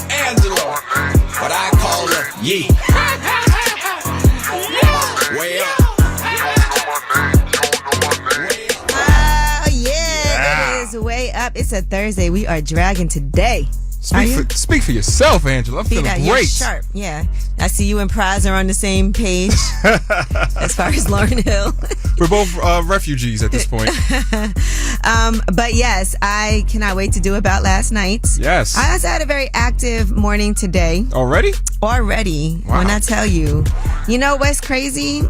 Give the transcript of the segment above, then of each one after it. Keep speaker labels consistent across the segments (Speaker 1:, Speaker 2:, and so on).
Speaker 1: Angela, but I call her Yee. Way up.
Speaker 2: Oh, yeah, it is way up. It's a Thursday. We are dragging today.
Speaker 3: Speak for yourself, Angela. I'm feeling great.
Speaker 2: You're sharp. Yeah. I see you and Prize are on the same page as far as Lauryn Hill.
Speaker 3: We're both refugees at this point.
Speaker 2: But yes, I cannot wait to do About Last Night.
Speaker 3: Yes.
Speaker 2: I also had a very active morning today.
Speaker 3: Already?
Speaker 2: Wow. When I tell you. You know what's crazy?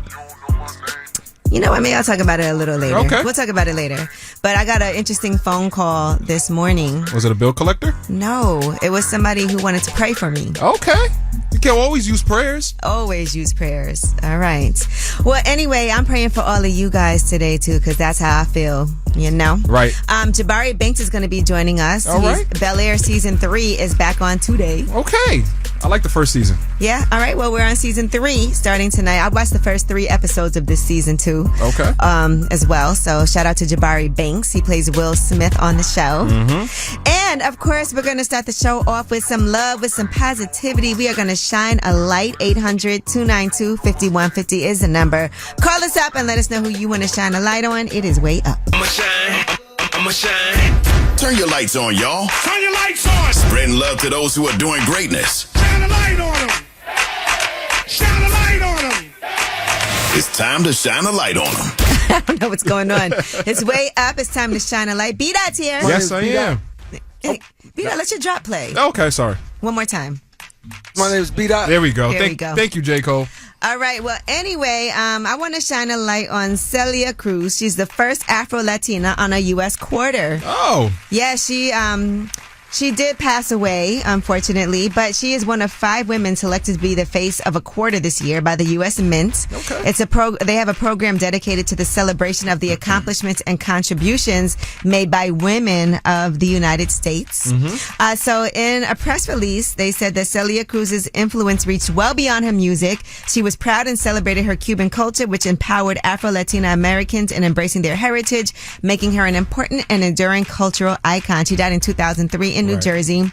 Speaker 2: You know what? Maybe I'll talk about it a little later.
Speaker 3: Okay.
Speaker 2: We'll talk about it later. But I got an interesting phone call this morning.
Speaker 3: Was it a bill collector?
Speaker 2: No. It was somebody who wanted to pray for me.
Speaker 3: Okay. You can always use prayers.
Speaker 2: Always use prayers. All right. Well, anyway, I'm praying for all of you guys today, too, because that's how I feel, you know?
Speaker 3: Right.
Speaker 2: Jabari Banks is going to be joining us.
Speaker 3: All right.
Speaker 2: Bel Air Season 3 is back on today.
Speaker 3: Okay. I like the first season.
Speaker 2: Yeah. All right. Well, we're on Season 3 starting tonight. I watched the first 3 episodes of this season, too.
Speaker 3: Okay.
Speaker 2: As well. So shout out to Jabari Banks. He plays Will Smith on the show.
Speaker 3: Mm-hmm.
Speaker 2: And, of course, we're going to start the show off with some love, with some positivity. We are going to shine a light. 800-292-5150 is the number. Call us up and let us know who you want to shine a light on. It is way up.
Speaker 1: I'ma shine.
Speaker 4: Turn your lights on, y'all.
Speaker 1: Turn your lights on.
Speaker 4: Spreading love to those who are doing greatness.
Speaker 1: Shine a light on them. Shine a light on them.
Speaker 4: It's time to shine a light on them.
Speaker 2: I don't know what's going on. It's way up. It's time to shine a light. B-Dot's here.
Speaker 3: Yes, I am.
Speaker 2: Hey, B-Dot, let your drop play.
Speaker 3: Okay, sorry.
Speaker 2: One more time.
Speaker 5: My name is B-Dot.
Speaker 3: There we go.
Speaker 2: There we go.
Speaker 3: Thank you, J. Cole.
Speaker 2: All right. Well, anyway, I want to shine a light on Celia Cruz. She's the first Afro-Latina on a U.S. quarter.
Speaker 3: Oh.
Speaker 2: Yeah, she did pass away, unfortunately, but she is one of 5 women selected to be the face of a quarter this year by the U.S. Mint.
Speaker 3: Okay.
Speaker 2: It's they have a program dedicated to the celebration of the accomplishments and contributions made by women of the United States.
Speaker 3: Mm-hmm.
Speaker 2: So in a press release, they said that Celia Cruz's influence reached well beyond her music. She was proud and celebrated her Cuban culture, which empowered Afro-Latina Americans in embracing their heritage, making her an important and enduring cultural icon. She died in 2003 in New Jersey.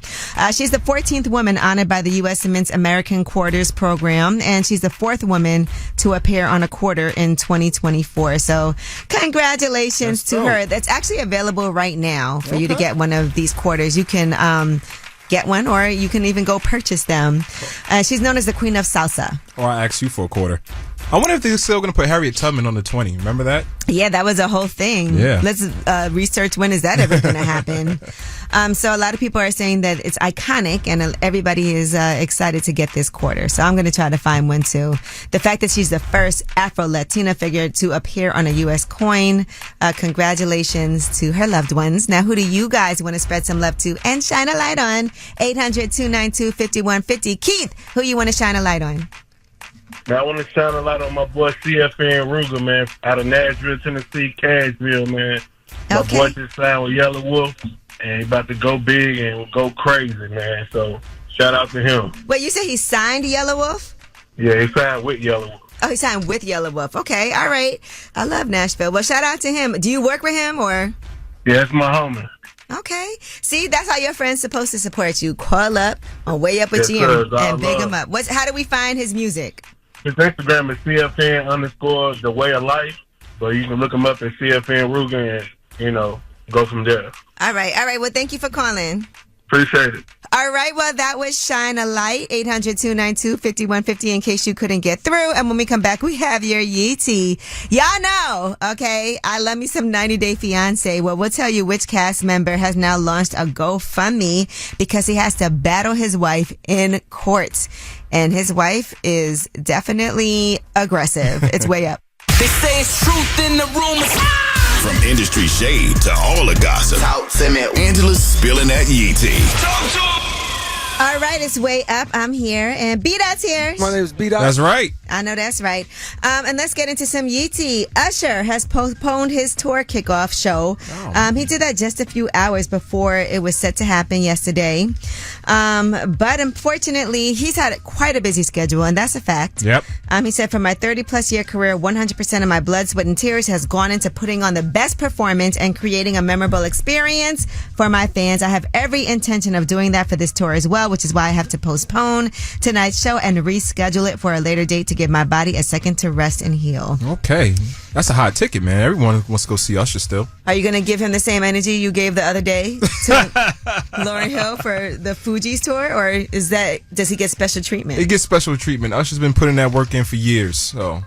Speaker 2: She's the 14th woman honored by the U.S. Mint's American Quarters program, and she's the 4th woman to appear on a quarter in 2024. So congratulations to her. That's actually available right now for you to get one of these quarters. You can get one, or you can even go purchase them. She's known as the Queen of Salsa.
Speaker 3: Or I asked you for a quarter. I wonder if they're still going to put Harriet Tubman on the 20. Remember that?
Speaker 2: Yeah, that was a whole thing.
Speaker 3: Yeah.
Speaker 2: Let's research when is that ever going to happen. So a lot of people are saying that it's iconic, and everybody is excited to get this quarter. So I'm going to try to find one too. The fact that she's the first Afro-Latina figure to appear on a U.S. coin. Congratulations to her loved ones. Now, who do you guys want to spread some love to and shine a light on? 800-292-5150. Keith, who you want to shine a light on?
Speaker 6: Now, I want to shine a light on my boy CFN Ruger, man, out of Nashville, Tennessee, Cashville, man. My boy just signed with Yellow Wolf, and he about to go big and go crazy, man. So, shout out to him.
Speaker 2: Wait, you said he signed Yellow Wolf?
Speaker 6: Yeah, he signed with Yellow Wolf.
Speaker 2: Oh, he signed with Yellow Wolf. Okay, all right. I love Nashville. Well, shout out to him. Do you work with him, or?
Speaker 6: Yeah, that's my homie.
Speaker 2: Okay. See, that's how your friend's supposed to support you. Call up on Way Up with you and big him up. How do we find his music?
Speaker 6: His Instagram is CFN_The Way of Life. So you can look him up at CFN Ruger and, go from there.
Speaker 2: All right. Well, thank you for calling.
Speaker 6: Appreciate it.
Speaker 2: All right. Well, that was Shine a Light, 800-292-5150 in case you couldn't get through. And when we come back, we have your Yeetie. Y'all know, okay, I love me some 90 Day Fiance. Well, we'll tell you which cast member has now launched a GoFundMe because he has to battle his wife in court. And his wife is definitely aggressive. It's way up.
Speaker 1: They say it's truth in the rumors.
Speaker 4: From industry shade to all the gossip,
Speaker 1: Talk to me.
Speaker 4: Angela's spilling that yee tea.
Speaker 2: All right, it's way up. I'm here, and B-Dot's here.
Speaker 5: My name is B-Dot.
Speaker 3: That's right.
Speaker 2: I know that's right. And let's get into some Yeetie. Usher has postponed his tour kickoff show. He did that just a few hours before it was set to happen yesterday. But unfortunately, he's had quite a busy schedule, and that's a fact.
Speaker 3: Yep.
Speaker 2: He said, for my 30-plus year career, 100% of my blood, sweat, and tears has gone into putting on the best performance and creating a memorable experience for my fans. I have every intention of doing that for this tour as well, which is why I have to postpone tonight's show and reschedule it for a later date to give my body a second to rest and heal.
Speaker 3: Okay. That's a hot ticket, man. Everyone wants to go see Usher still.
Speaker 2: Are you going to give him the same energy you gave the other day to Lauryn Hill for the Fugees tour, or does he get special treatment?
Speaker 3: He gets special treatment. Usher's been putting that work in for years, so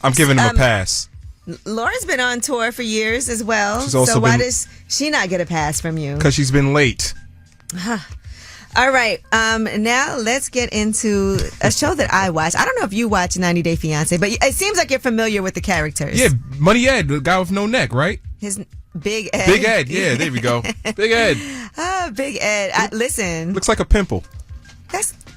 Speaker 3: I'm giving him a pass.
Speaker 2: Lauren's been on tour for years as well,
Speaker 3: so
Speaker 2: why does she not get a pass from you?
Speaker 3: Because she's been late.
Speaker 2: All right. Now let's get into a show that I watch. I don't know if you watch 90 Day Fiance, but it seems like you're familiar with the characters.
Speaker 3: Yeah, Money Ed, the guy with no neck, right?
Speaker 2: His Big Ed.
Speaker 3: Big Ed, yeah, there we go. Big Ed.
Speaker 2: Big Ed. Listen.
Speaker 3: Looks like a pimple.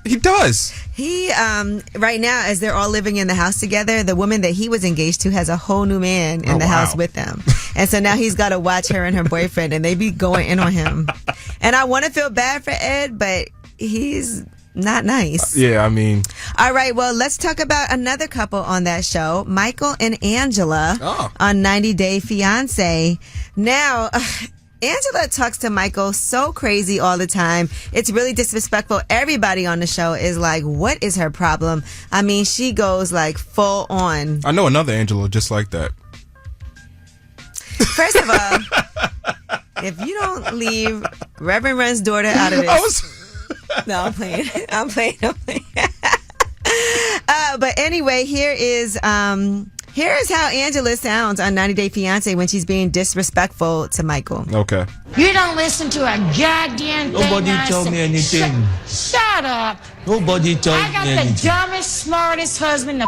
Speaker 3: He does.
Speaker 2: He, right now, as they're all living in the house together, the woman that he was engaged to has a whole new man in the house with them. And so now he's got to watch her and her boyfriend, and they be going in on him. And I want to feel bad for Ed, but he's not nice.
Speaker 3: Yeah, I mean.
Speaker 2: All right, well, let's talk about another couple on that show, Michael and Angela on 90 Day Fiance. Now, Angela talks to Michael so crazy all the time. It's really disrespectful. Everybody on the show is like, what is her problem? I mean, she goes like full on.
Speaker 3: I know another Angela just like that.
Speaker 2: First of all, if you don't leave Reverend Run's daughter out of this. No, I'm playing. But anyway, here is how Angela sounds on 90 Day Fiance when she's being disrespectful to Michael.
Speaker 3: Okay.
Speaker 1: You don't listen to a goddamn thing.
Speaker 5: Nobody told me anything.
Speaker 1: Shut up.
Speaker 5: Nobody told me anything.
Speaker 1: I got the dumbest, smartest husband in the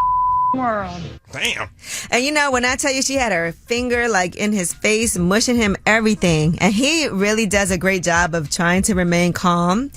Speaker 1: world.
Speaker 3: Damn.
Speaker 2: And you know, when I tell you she had her finger like in his face, mushing him everything, and he really does a great job of trying to remain calm.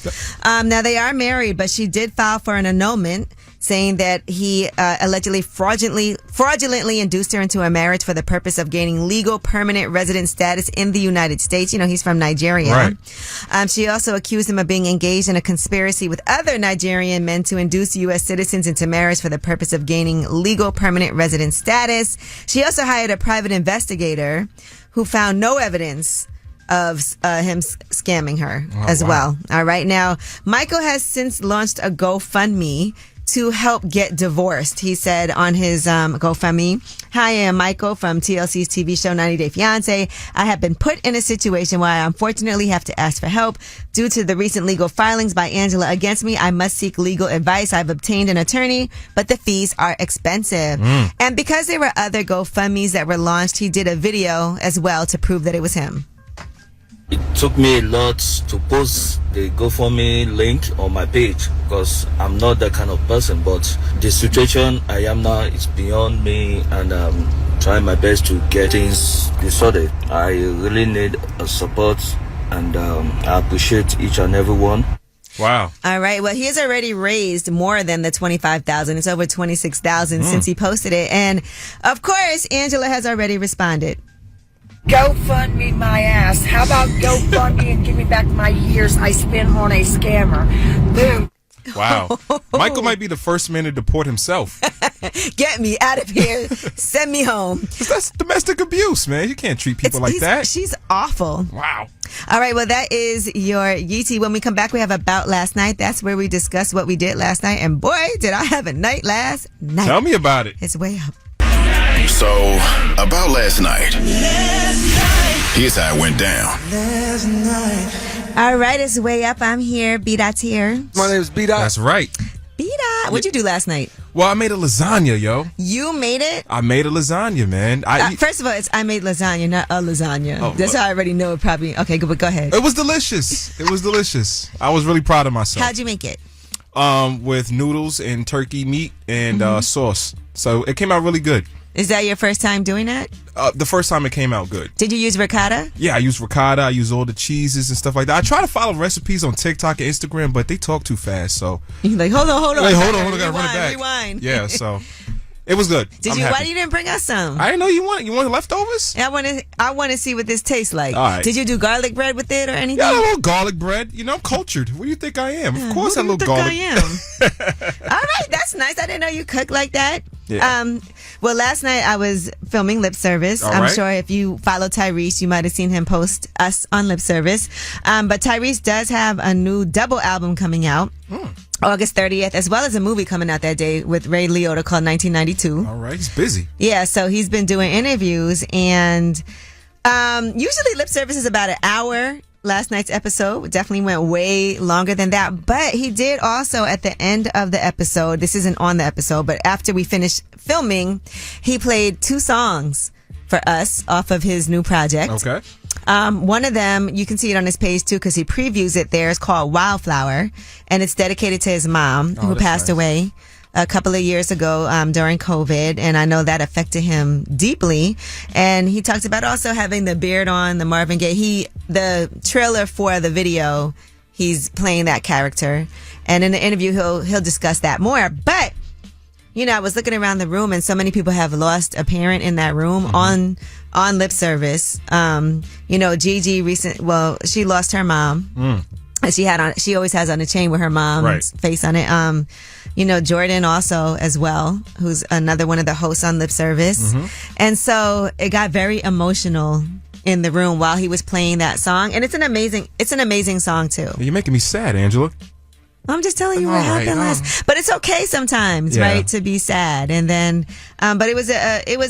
Speaker 2: Now they are married, but she did file for an annulment, saying that he allegedly fraudulently induced her into a marriage for the purpose of gaining legal permanent resident status in the United States. You know, he's from Nigeria.
Speaker 3: Right.
Speaker 2: She also accused him of being engaged in a conspiracy with other Nigerian men to induce U.S. citizens into marriage for the purpose of gaining legal permanent resident status. She also hired a private investigator who found no evidence of him scamming her well. All right. Now, Michael has since launched a GoFundMe to help get divorced. He said on his GoFundMe, "Hi, I am Michael from TLC's TV show 90 Day Fiance. I have been put in a situation where I unfortunately have to ask for help. Due to the recent legal filings by Angela against me, I must seek legal advice. I've obtained an attorney, but the fees are expensive." And because there were other GoFundMes that were launched, he did a video as well to prove that it was him.
Speaker 5: It took me a lot to post the GoFundMe link on my page because I'm not that kind of person, but the situation I am now is beyond me, and I'm trying my best to get things sorted. I really need support, and I appreciate each and every one.
Speaker 3: Wow.
Speaker 2: All right. Well, he has already raised more than the $25,000. It's over $26,000 since he posted it. And of course, Angela has already responded.
Speaker 7: GoFundMe my ass. How about GoFundMe and give me back my years I spent on a scammer? Boom.
Speaker 3: Wow. Michael might be the first man to deport himself.
Speaker 2: Get me out of here. Send me home.
Speaker 3: That's domestic abuse, man. You can't treat people like that.
Speaker 2: She's awful.
Speaker 3: Wow.
Speaker 2: All right. Well, that is your Yeetie. When we come back, we have About Last Night. That's where we discuss what we did last night. And boy, did I have a night last night.
Speaker 3: Tell me about it.
Speaker 2: It's way up.
Speaker 4: So, about last night. Here's how it went down.
Speaker 2: All right, it's way up. I'm here. B-Dot's here.
Speaker 8: My name is B-Dot.
Speaker 3: That's right.
Speaker 2: B-Dot. What'd you do last night?
Speaker 3: Well, I made a lasagna, yo.
Speaker 2: You made it?
Speaker 3: I made a lasagna, man.
Speaker 2: First of all, I made lasagna, not a lasagna.
Speaker 3: Oh,
Speaker 2: that's how I already know it probably. Okay, go ahead.
Speaker 3: It was delicious. It was delicious. I was really proud of myself.
Speaker 2: How'd you make it?
Speaker 3: With noodles and turkey meat and sauce. So it came out really good.
Speaker 2: Is that your first time doing that?
Speaker 3: The first time it came out good.
Speaker 2: Did you use ricotta?
Speaker 3: Yeah, I use ricotta. I use all the cheeses and stuff like that. I try to follow recipes on TikTok and Instagram, but they talk too fast. So
Speaker 2: You're like, hold on.
Speaker 3: Like, hold on, I gotta run it back.
Speaker 2: Rewind.
Speaker 3: Yeah, so it was good.
Speaker 2: Did you? Why you didn't bring us some?
Speaker 3: I didn't know you want leftovers.
Speaker 2: I want to see what this tastes like.
Speaker 3: All right.
Speaker 2: Did you do garlic bread with it or anything?
Speaker 3: Yeah, a little garlic bread. You know, I'm cultured. What do you think I am? Of course,
Speaker 2: Who
Speaker 3: a
Speaker 2: do you
Speaker 3: little
Speaker 2: think
Speaker 3: garlic.
Speaker 2: I am? All right, that's nice. I didn't know you cook like that.
Speaker 3: Yeah.
Speaker 2: Well, last night I was filming Lip Service.
Speaker 3: All
Speaker 2: I'm
Speaker 3: right.
Speaker 2: sure if you follow Tyrese, you might have seen him post us on Lip Service. But Tyrese does have a new double album coming out. August 30th, as well as a movie coming out that day with Ray Liotta called 1992.
Speaker 3: All right, he's busy.
Speaker 2: Yeah, so he's been doing interviews, and usually Lip Service is about an hour. Last night's episode definitely went way longer than that, but he did also at the end of the episode, this isn't on the episode, but after we finished filming, he played 2 songs for us off of his new project.
Speaker 3: Okay.
Speaker 2: One of them, you can see it on his page too, because he previews it there. It's called Wildflower, and it's dedicated to his mom, who
Speaker 3: that's
Speaker 2: passed
Speaker 3: nice.
Speaker 2: away a couple of years ago during COVID, and I know that affected him deeply. And he talks about also having the beard on, the Marvin Gaye. The trailer for the video, he's playing that character, and in the interview he'll discuss that more. But I was looking around the room, and so many people have lost a parent in that room on Lip Service. Gigi she lost her mom. She always has on a chain with her mom's face on it. Jordan also as well, who's another one of the hosts on Lip Service. And so it got very emotional in the room while he was playing that song. And it's an amazing song too.
Speaker 3: You're making me sad, Angela.
Speaker 2: I'm just telling you what happened last. But it's okay sometimes, right, to be sad. And then, but it was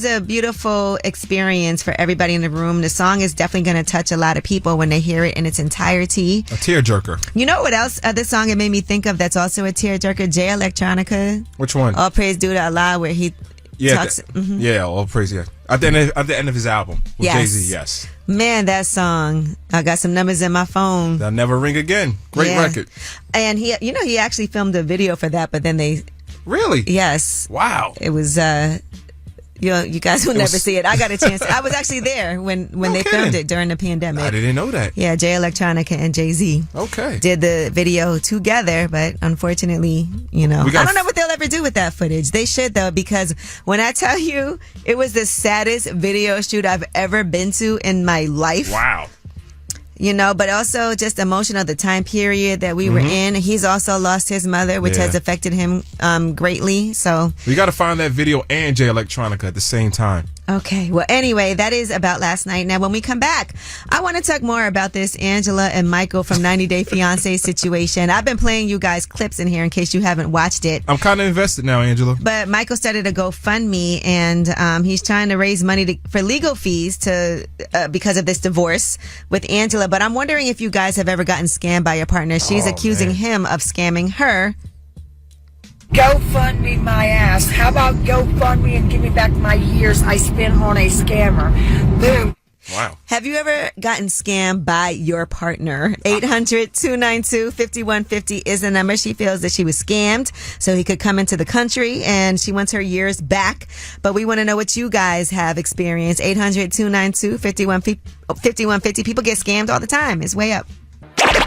Speaker 2: a beautiful experience for everybody in the room. The song is definitely going to touch a lot of people when they hear it in its entirety.
Speaker 3: A tearjerker.
Speaker 2: You know what else? The song it made me think of that's also a tearjerker. Jay Electronica.
Speaker 3: Which one?
Speaker 2: All Praise Due to Allah, where he talks.
Speaker 3: All praise. Yeah, at the end of his album with Jay-Z. Yes.
Speaker 2: Man, that song. I got some numbers in my phone.
Speaker 3: That'll Never Ring Again. Great record.
Speaker 2: And he actually filmed a video for that, but then they.
Speaker 3: Really?
Speaker 2: Yes.
Speaker 3: Wow.
Speaker 2: It was. You guys will never see it. I got a chance. I was actually there when they filmed it during the pandemic.
Speaker 3: I didn't know that.
Speaker 2: Yeah, Jay Electronica and Jay-Z.
Speaker 3: Okay.
Speaker 2: Did the video together, but unfortunately, I don't know what they'll ever do with that footage. They should though, because when I tell you, it was the saddest video shoot I've ever been to in my life.
Speaker 3: Wow.
Speaker 2: But also just emotional, the time period that we were in. He's also lost his mother, which has affected him greatly. So
Speaker 3: we got to find that video and Jay Electronica at the same time.
Speaker 2: Okay. Well, anyway, that is about last night. Now, when we come back, I want to talk more about this Angela and Michael from 90 Day Fiance situation. I've been playing you guys clips in here in case you haven't watched it.
Speaker 3: I'm kind of invested now, Angela.
Speaker 2: But Michael started a GoFundMe, and he's trying to raise money for legal fees because of this divorce with Angela. But I'm wondering if you guys have ever gotten scammed by your partner. She's accusing him of scamming her.
Speaker 7: GoFundMe my ass. How about GoFundMe and give me back my years I spent on a scammer? Boom.
Speaker 3: Wow.
Speaker 2: Have you ever gotten scammed by your partner? 800-292-5150 is the number. She feels that she was scammed so he could come into the country, and she wants her years back. But we want to know what you guys have experienced. 800-292-5150. People get scammed all the time. It's way up.
Speaker 4: Turn it up.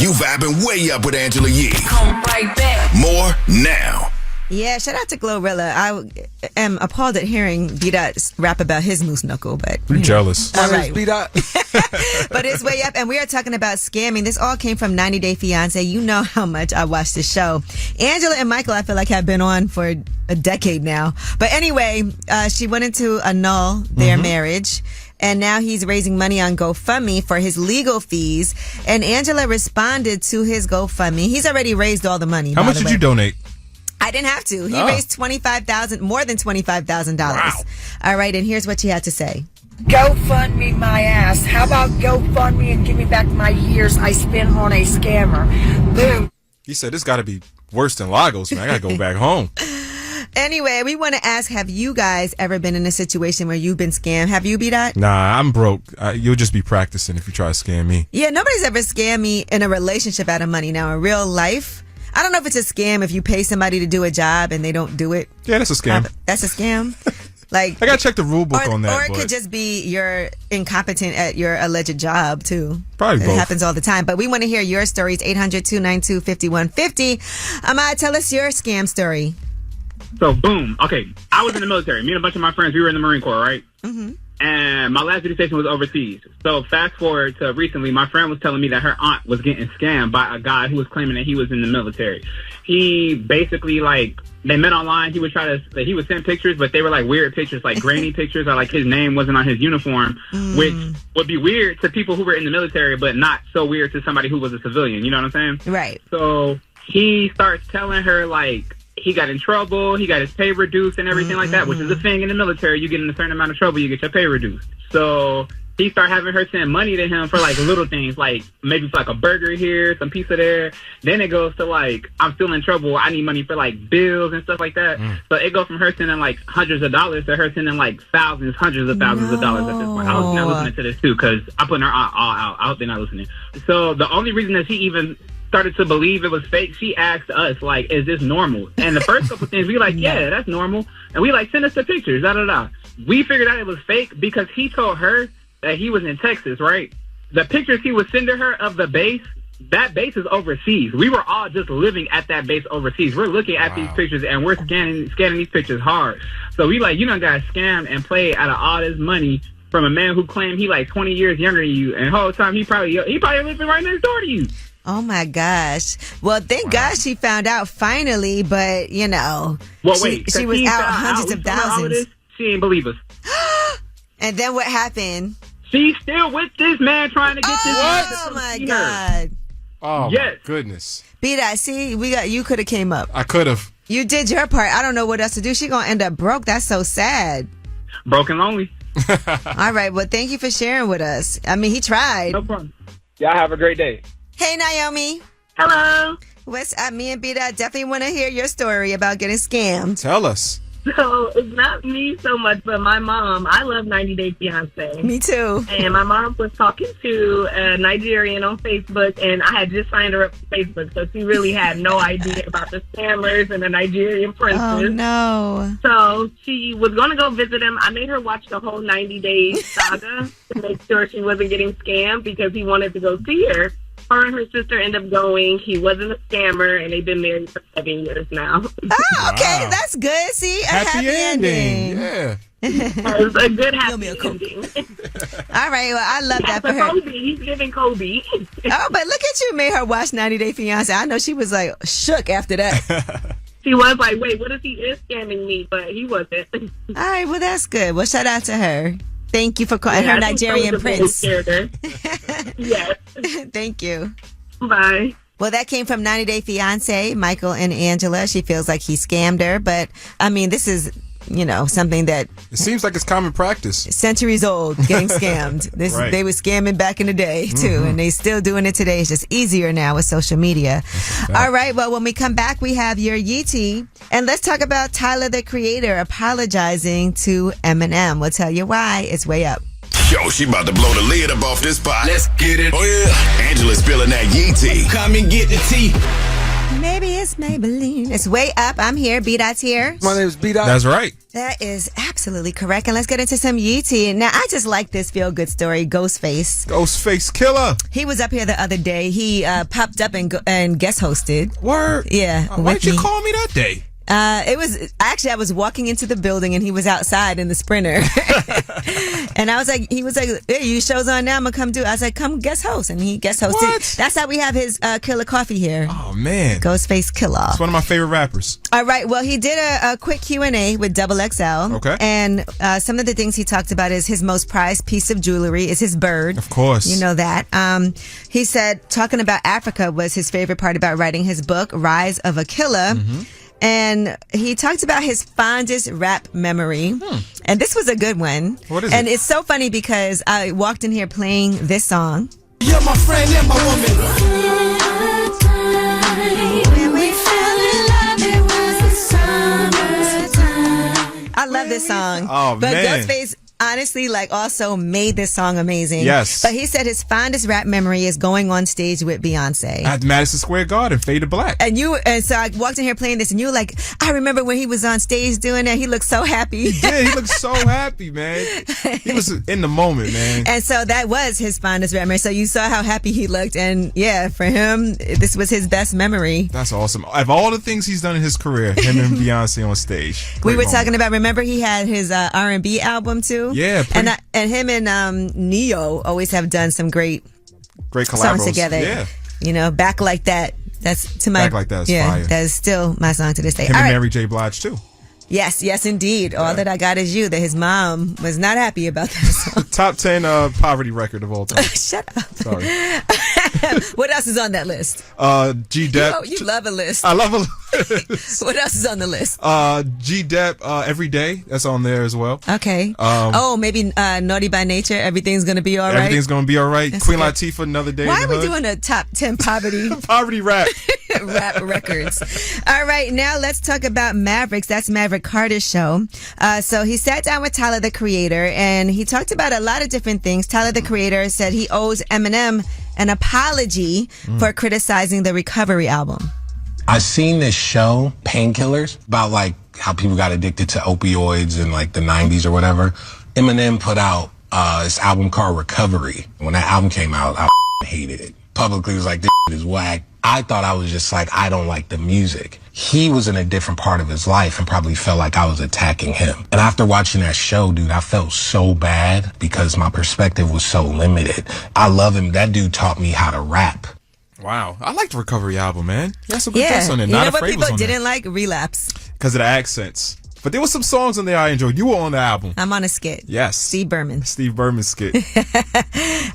Speaker 4: You vibing way up with Angela Yee.
Speaker 7: Come right back.
Speaker 4: More now.
Speaker 2: Yeah, shout out to Glorilla. I am appalled at hearing B-Dot rap about his moose knuckle, but
Speaker 3: I'm jealous.
Speaker 2: all right.
Speaker 3: B-Dot.
Speaker 2: But it's way up, and we are talking about scamming. This all came from 90 Day Fiance. You know how much I watch the show. Angela and Michael, I feel like, have been on for a decade now. But anyway, she wanted to annul their marriage. And now he's raising money on GoFundMe for his legal fees. And Angela responded to his GoFundMe. He's already raised all the money.
Speaker 3: How much did you donate?
Speaker 2: I didn't have to. He raised more than $25,000.
Speaker 3: Wow.
Speaker 2: All right, and here's what she had to say.
Speaker 7: GoFundMe my ass. How about GoFundMe and give me back my years I spent on a scammer? Boom.
Speaker 3: He said, this got to be worse than Lagos, man. I got to go back home.
Speaker 2: Anyway, we want to ask, have you guys ever been in a situation where you've been scammed? Have you, B-Dot?
Speaker 3: Nah, I'm broke. You'll just be practicing if you try to scam me.
Speaker 2: Yeah, nobody's ever scammed me in a relationship out of money. Now, in real life, I don't know if it's a scam if you pay somebody to do a job and they don't do it.
Speaker 3: Yeah, that's a scam.
Speaker 2: That's a scam. Like
Speaker 3: I gotta check the rule book on that.
Speaker 2: Or it could just be you're incompetent at your alleged job too.
Speaker 3: Probably both.
Speaker 2: It happens all the time. But we want to hear your stories. 800-292-5150. Ahmad, tell us your scam story.
Speaker 8: So, boom. Okay, I was in the military. Me and a bunch of my friends, we were in the Marine Corps, right? Mm-hmm. And my last duty station was overseas. So, fast forward to recently, my friend was telling me that her aunt was getting scammed by a guy who was claiming that he was in the military. He basically, like, they met online. He would he would send pictures, but they were like weird pictures, like grainy pictures, or like his name wasn't on his uniform, which would be weird to people who were in the military, but not so weird to somebody who was a civilian. You know what I'm saying?
Speaker 2: Right.
Speaker 8: So he starts telling her, like, he got in trouble, he got his pay reduced and everything like that, which is a thing in the military. You get in a certain amount of trouble, you get your pay reduced. So he started having her send money to him for like little things, like maybe for like a burger here, some pizza there. Then it goes to like, I'm still in trouble, I need money for like bills and stuff like that. So it goes from her sending like hundreds of dollars to her sending like thousands, hundreds of thousands of dollars at this point. I was not listening to this too, because I'm putting her all out. I hope they're not listening. So the only reason that she even started to believe it was fake, she asked us, like, is this normal? And the first couple things, we like, yeah, that's normal. And we like, send us the pictures, da-da-da. We figured out it was fake because he told her that he was in Texas, right? The pictures he was sending her of the base, that base is overseas. We were all just living at that base overseas. We're looking at these pictures and we're scanning these pictures hard. So we like, you done got scammed and played out of all this money from a man who claimed he like 20 years younger than you, and the whole time he probably living right next door to you.
Speaker 2: Oh my gosh. Well, thank God she found out finally, but you know, she was out hundreds of thousands.
Speaker 8: She didn't believe us.
Speaker 2: And then what happened?
Speaker 8: She's still with this man trying to get this man to
Speaker 2: Oh
Speaker 8: come
Speaker 2: my
Speaker 8: see
Speaker 2: God.
Speaker 3: Oh
Speaker 8: Yes.
Speaker 3: my goodness.
Speaker 2: B-Dot, see, you could have came up.
Speaker 3: I could have.
Speaker 2: You did your part. I don't know what else to do. She gonna end up broke. That's so sad.
Speaker 8: Broken lonely.
Speaker 2: All right. Well, thank you for sharing with us. I mean, he tried.
Speaker 8: No problem. Y'all have a great day.
Speaker 2: Hey, Naomi.
Speaker 9: Hello.
Speaker 2: What's up? Me and B-Dot definitely want to hear your story about getting scammed.
Speaker 3: Tell us.
Speaker 9: So it's not me so much, but my mom. I love 90 Day Fiance.
Speaker 2: Me too.
Speaker 9: And my mom was talking to a Nigerian on Facebook, and I had just signed her up to Facebook, so she really had no idea about the scammers and the Nigerian princess.
Speaker 2: Oh, no.
Speaker 9: So she was going to go visit him. I made her watch the whole 90 Days saga to make sure she wasn't getting scammed because he wanted to go see her. Her and her sister ended up going. He wasn't a scammer, and they've been married for 7 years now.
Speaker 2: Oh, okay. That's good. See, a happy ending.
Speaker 3: Yeah.
Speaker 9: It was a good happy ending.
Speaker 2: All right. Well, I love that for her.
Speaker 9: Kobe. He's living Kobe.
Speaker 2: Oh, but look at you. Made her watch 90 Day Fiance. I know she was like shook after that.
Speaker 9: She was like, wait, what if he is scamming me? But he wasn't.
Speaker 2: All right. Well, that's good. Well, shout out to her. Thank you for calling her Nigerian prince.
Speaker 9: Yes.
Speaker 2: Thank you.
Speaker 9: Bye.
Speaker 2: Well, that came from 90 Day Fiance, Michael and Angela. She feels like he scammed her. But, I mean, this is, you know, something that...
Speaker 3: It seems like it's common practice.
Speaker 2: Centuries old, getting scammed.
Speaker 3: Right.
Speaker 2: They were scamming back in the day, too. And they still doing it today. It's just easier now with social media. All right. Well, when we come back, we have your Yeetie. And let's talk about Tyler, the Creator, apologizing to Eminem. We'll tell you why. It's way up.
Speaker 4: Yo, she about to blow the lid up off this pot. Let's get it. Oh, yeah. Angela's spilling that yee tea. Come and get the tea.
Speaker 2: Maybe it's Maybelline. It's way up. I'm here. B-Dot's here.
Speaker 10: My name is B-Dot.
Speaker 3: That's right.
Speaker 2: That is absolutely correct. And let's get into some Yeetie. Now, I just like this feel-good story. Ghostface.
Speaker 3: Ghostface Killer.
Speaker 2: He was up here the other day. He popped up and guest hosted.
Speaker 3: Word.
Speaker 2: Yeah.
Speaker 3: Why'd you call me that day?
Speaker 2: It was actually, I was walking into the building and he was outside in the Sprinter. And I was like, he was like, hey, you show's on now, I'm gonna come do it. I was like, come guest host. And he guest hosted.
Speaker 3: What?
Speaker 2: That's how we have his Killer Coffee here.
Speaker 3: Oh, man.
Speaker 2: Ghostface Killer.
Speaker 3: It's one of my favorite rappers.
Speaker 2: All right. Well, he did a quick Q&A with Double XL.
Speaker 3: Okay.
Speaker 2: And some of the things he talked about is his most prized piece of jewelry is his bird.
Speaker 3: Of course.
Speaker 2: You know that. He said talking about Africa was his favorite part about writing his book, Rise of a Killer. Mm-hmm. And he talked about his fondest rap memory. And this was a good one.
Speaker 3: What is
Speaker 2: and
Speaker 3: it?
Speaker 2: it's so funny because I walked in here playing this song.
Speaker 1: You're my friend and my woman.
Speaker 2: When we fell in love, it was the summertime. I love this song.
Speaker 3: Oh,
Speaker 2: but
Speaker 3: man.
Speaker 2: Ghostface, honestly also made this song amazing.
Speaker 3: Yes.
Speaker 2: But he said his fondest rap memory is going on stage with Beyonce.
Speaker 3: At Madison Square Garden, Fade to Black.
Speaker 2: And so I walked in here playing this, and you were like, I remember when he was on stage doing that. He looked so happy.
Speaker 3: Yeah, he looked so happy, man. He was in the moment, man.
Speaker 2: And so that was his fondest memory. So you saw how happy he looked, and yeah, for him, this was his best memory.
Speaker 3: That's awesome. Of all the things he's done in his career, him and Beyonce on stage.
Speaker 2: We were
Speaker 3: moment.
Speaker 2: talking about. Remember, he had his R&B album too.
Speaker 3: Yeah,
Speaker 2: and him and Neo always have done some great
Speaker 3: collabs
Speaker 2: songs together.
Speaker 3: Yeah,
Speaker 2: Back Like That. That's to my
Speaker 3: Back Like That is fire.
Speaker 2: That is still my song to this day.
Speaker 3: Him
Speaker 2: All
Speaker 3: and
Speaker 2: right.
Speaker 3: Mary J. Blige too.
Speaker 2: Yes, indeed. All That I Got Is You. That his mom was not happy about that song.
Speaker 3: Top 10 poverty record of all time.
Speaker 2: Shut up.
Speaker 3: Sorry.
Speaker 2: What else is on that list?
Speaker 3: G-Dep.
Speaker 2: You love a list.
Speaker 3: I love a list.
Speaker 2: What else is on the list?
Speaker 3: G-Dep, Every Day. That's on there as well.
Speaker 2: Okay. Maybe Naughty by Nature. Everything's going to be all right.
Speaker 3: Everything's going to be all right.
Speaker 2: That's
Speaker 3: Queen
Speaker 2: good.
Speaker 3: Latifah, Another Day
Speaker 2: Why
Speaker 3: in
Speaker 2: are
Speaker 3: the
Speaker 2: we
Speaker 3: Hood.
Speaker 2: doing a top 10 poverty
Speaker 3: rap?
Speaker 2: rap records? All right, now let's talk about Mavericks. That's Maverick Carter's show. So he sat down with Tyler, the Creator, and he talked about a lot of different things. Tyler, the Creator, said he owes Eminem an apology for criticizing the Recovery album.
Speaker 10: I seen this show, Painkillers, about how people got addicted to opioids in the 90s or whatever. Eminem put out this album called Recovery. When that album came out, I hated it. Publicly was like, this is whack. I thought I was just I don't like the music. He was in a different part of his life and probably felt like I was attacking him. And after watching that show, dude, I felt so bad because my perspective was so limited. I love him. That dude taught me how to rap.
Speaker 3: Wow. I like the Recovery album, man. That's some good
Speaker 2: Yeah.
Speaker 3: tracks on there.
Speaker 2: You know
Speaker 3: Not
Speaker 2: what
Speaker 3: Afraid was
Speaker 2: people
Speaker 3: on
Speaker 2: didn't like? Relapse.
Speaker 3: because of the accents. But there were some songs on there I enjoyed. You were on the album.
Speaker 2: I'm on a skit.
Speaker 3: Yes.
Speaker 2: Steve Berman
Speaker 3: skit.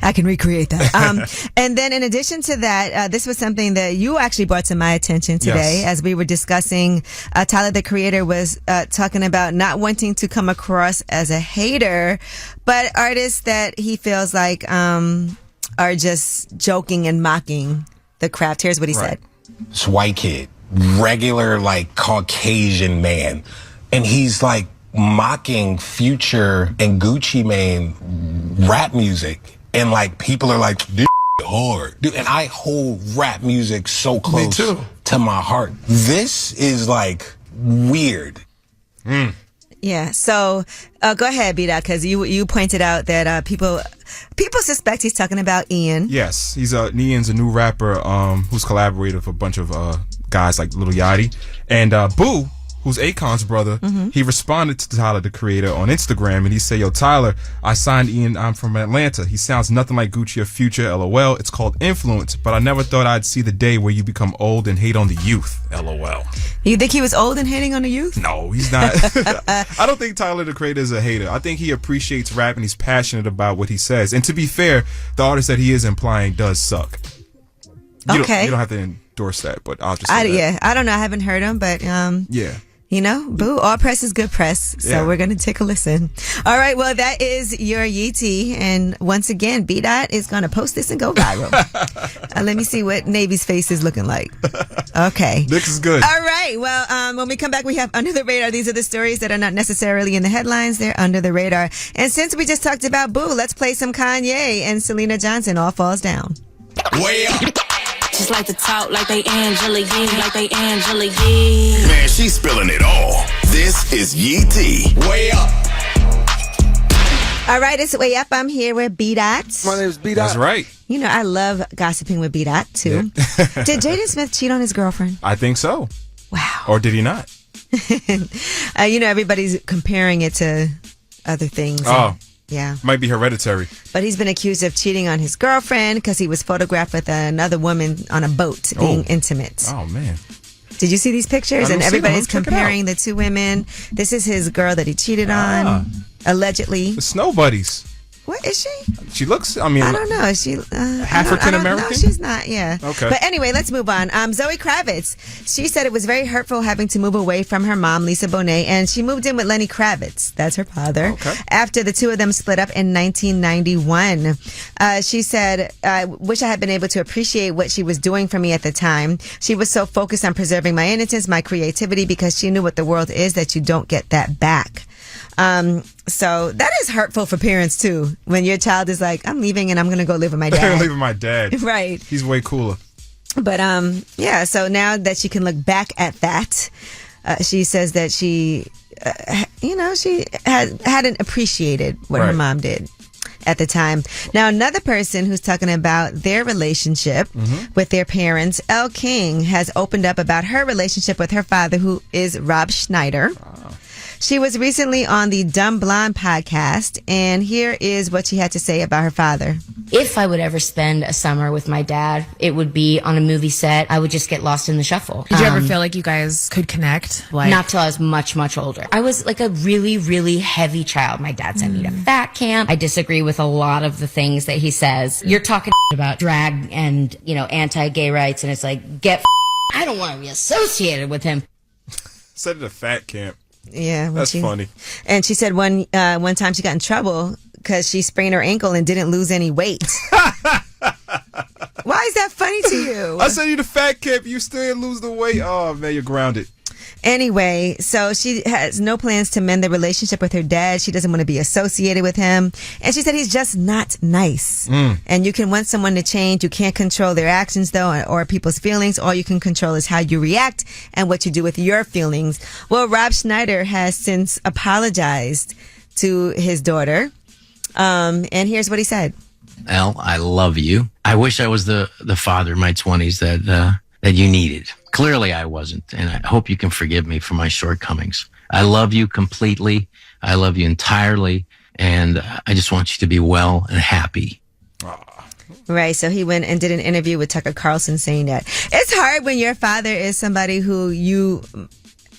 Speaker 2: I can recreate that. And then in addition to that, this was something that you actually brought to my attention today as we were discussing. Tyler, the Creator, was talking about not wanting to come across as a hater, but artists that he feels like are just joking and mocking the craft. Here's what he said.
Speaker 10: This white kid, regular Caucasian man, and he's mocking Future and Gucci Mane rap music, and people are like, this hard, dude. And I hold rap music so close to my heart. This is weird.
Speaker 2: Yeah. So go ahead, B-Dot, because you pointed out that people suspect he's talking about Ian.
Speaker 3: Yes, Ian's a new rapper who's collaborated with a bunch of guys like Lil Yachty and Boo, who's Akon's brother. He responded to Tyler, the Creator, on Instagram, and he said, "Yo, Tyler, I signed Ian. I'm from Atlanta. He sounds nothing like Gucci or Future. LOL. It's called influence, but I never thought I'd see the day where you become old and hate on the youth. LOL."
Speaker 2: You think he was old and hating on the youth?
Speaker 3: No, he's not. I don't think Tyler, the Creator, is a hater. I think he appreciates rap and he's passionate about what he says. And to be fair, the artist that he is implying does suck. You don't have to endorse that, but I'll just say that.
Speaker 2: Yeah, I don't know. I haven't heard him, but
Speaker 3: yeah.
Speaker 2: Boo, all press is good press. So we're going to take a listen. All right. Well, that is your Yeetie. And once again, B-Dot is going to post this and go viral. Let me see what Navy's face is looking like. Okay.
Speaker 3: This is good.
Speaker 2: All right. Well, when we come back, we have Under the Radar. These are the stories that are not necessarily in the headlines. They're under the radar. And since we just talked about Boo, let's play some Kanye and Selena Johnson. All Falls Down.
Speaker 4: Way up.
Speaker 11: Just like to talk like they Angela Yee,
Speaker 4: Man, she's spilling it all. This is Yee T. Way up.
Speaker 2: All right, it's Way Up. I'm here with B-Dot.
Speaker 12: My name is B-Dot.
Speaker 3: That's right.
Speaker 2: I love gossiping with B-Dot, too. Did Jaden Smith cheat on his girlfriend?
Speaker 3: I think so.
Speaker 2: Wow.
Speaker 3: Or did he not?
Speaker 2: Everybody's comparing it to other things.
Speaker 3: Oh.
Speaker 2: Yeah.
Speaker 3: Might be hereditary.
Speaker 2: But he's been accused of cheating on his girlfriend because he was photographed with another woman on a boat being intimate.
Speaker 3: Oh, man.
Speaker 2: Did you see these pictures? And everybody's comparing the two women. This is his girl that he cheated on, allegedly.
Speaker 3: The Snow Buddies.
Speaker 2: What is she?
Speaker 3: She looks, I
Speaker 2: don't know. Is she
Speaker 3: African American?
Speaker 2: No, she's not. Yeah.
Speaker 3: Okay.
Speaker 2: But anyway, let's move on. Zoe Kravitz. She said it was very hurtful having to move away from her mom, Lisa Bonet, and she moved in with Lenny Kravitz. That's her father.
Speaker 3: Okay.
Speaker 2: After the two of them split up in 1991. She said, "I wish I had been able to appreciate what she was doing for me at the time. She was so focused on preserving my innocence, my creativity, because she knew what the world is that you don't get that back." So that is hurtful for parents too. When your child is like, I'm leaving and I'm going to go live with my dad.
Speaker 3: I'm leaving my dad.
Speaker 2: Right.
Speaker 3: He's way cooler.
Speaker 2: But yeah, so now that she can look back at that, she says that she, she hadn't appreciated what her mom did at the time. Now, another person who's talking about their relationship with their parents, Elle King, has opened up about her relationship with her father, who is Rob Schneider. She was recently on the Dumb Blonde podcast, and here is what she had to say about her father.
Speaker 12: If I would ever spend a summer with my dad, it would be on a movie set. I would just get lost in the shuffle.
Speaker 13: Did you ever feel like you guys could connect?
Speaker 12: Not till I was much, much older. I was like a really, really heavy child. My dad sent me to fat camp. I disagree with a lot of the things that he says. You're talking about drag and, anti-gay rights, and it's like, I don't want to be associated with him.
Speaker 3: Said at a fat camp.
Speaker 2: Yeah,
Speaker 3: that's funny.
Speaker 2: And she said one time she got in trouble because she sprained her ankle and didn't lose any weight. Why is that funny to you?
Speaker 3: I said you the fat camp, you still didn't lose the weight. Oh man, you're grounded.
Speaker 2: Anyway, so she has no plans to mend the relationship with her dad. She doesn't want to be associated with him. And she said he's just not nice. And you can want someone to change. You can't control their actions, though, or people's feelings. All you can control is how you react and what you do with your feelings. Well, Rob Schneider has since apologized to his daughter. And here's what he said.
Speaker 14: Elle, I love you. I wish I was the father in my 20s that you needed. Clearly I wasn't, and I hope you can forgive me for my shortcomings. I love you completely. I love you entirely, and I just want you to be well and happy.
Speaker 2: Right, so he went and did an interview with Tucker Carlson saying that. It's hard when your father is somebody who you